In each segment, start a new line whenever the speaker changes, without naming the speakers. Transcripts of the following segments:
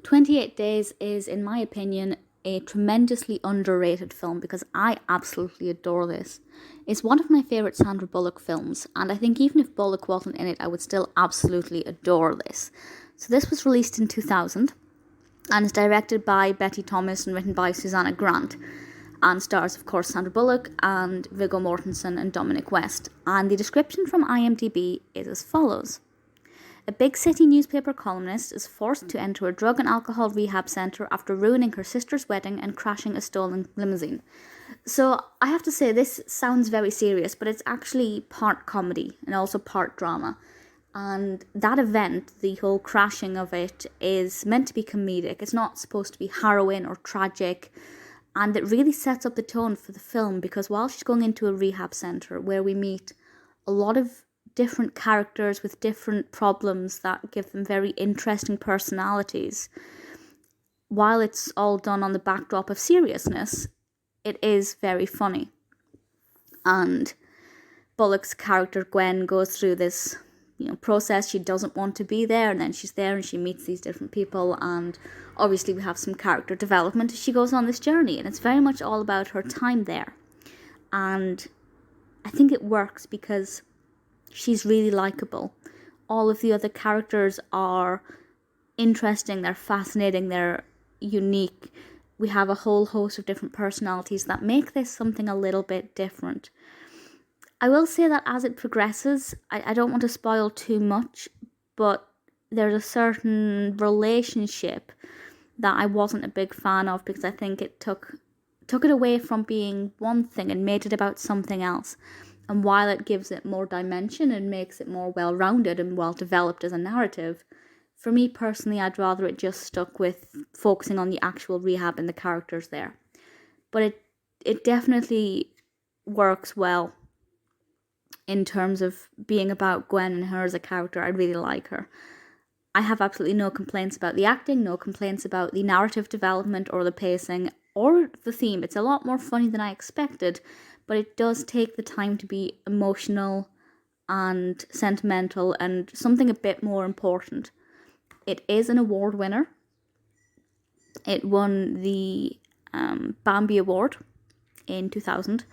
28 Days is, in my opinion, a tremendously underrated film because I absolutely adore this. It's one of my favourite Sandra Bullock films, and I think even if Bullock wasn't in it, I would still absolutely adore this. So this was released in 2000 and is directed by Betty Thomas and written by Susannah Grant, and stars, of course, Sandra Bullock and Viggo Mortensen and Dominic West. And the description from IMDb is as follows. A big city newspaper columnist is forced to enter a drug and alcohol rehab centre after ruining her sister's wedding and crashing a stolen limousine. So I have to say, this sounds very serious, but it's actually part comedy and also part drama. And that event, the whole crashing of it, is meant to be comedic. It's not supposed to be harrowing or tragic. And it really sets up the tone for the film because while she's going into a rehab centre where we meet a lot of different characters with different problems that give them very interesting personalities, while it's all done on the backdrop of seriousness, it is very funny. And Bullock's character Gwen goes through this process. She doesn't want to be there, and then she's there and she meets these different people, and obviously we have some character development as she goes on this journey, and it's very much all about her time there. And I think it works because she's really likable. All of the other characters are interesting, they're fascinating, they're unique. We have a whole host of different personalities that make this something a little bit different. I will say that as it progresses, I don't want to spoil too much, but there's a certain relationship that I wasn't a big fan of because I think it took it away from being one thing and made it about something else. And while it gives it more dimension and makes it more well-rounded and well-developed as a narrative, for me personally, I'd rather it just stuck with focusing on the actual rehab and the characters there. But it definitely works well in terms of being about Gwen and her as a character. I really like her. I have absolutely no complaints about the acting, no complaints about the narrative development or the pacing or the theme. It's a lot more funny than I expected, but it does take the time to be emotional and sentimental and something a bit more important. It is an award winner. It won the Bambi Award in 2000.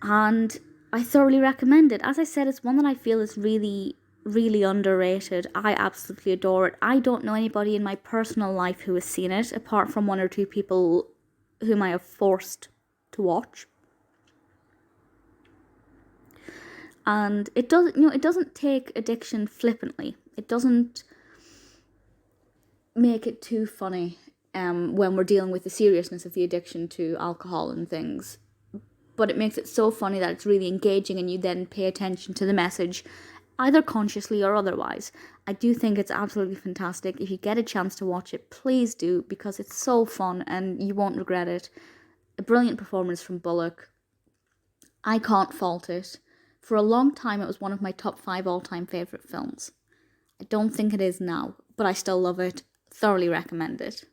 And I thoroughly recommend it. As I said, it's one that I feel is really, really underrated. I absolutely adore it. I don't know anybody in my personal life who has seen it, apart from one or two people whom I have forced to watch. And it doesn't take addiction flippantly. It doesn't make it too funny when we're dealing with the seriousness of the addiction to alcohol and things. But it makes it so funny that it's really engaging and you then pay attention to the message, either consciously or otherwise. I do think it's absolutely fantastic. If you get a chance to watch it, please do, because it's so fun and you won't regret it. A brilliant performance from Bullock. I can't fault it. For a long time, it was one of my top 5 all-time favourite films. I don't think it is now, but I still love it. Thoroughly recommend it.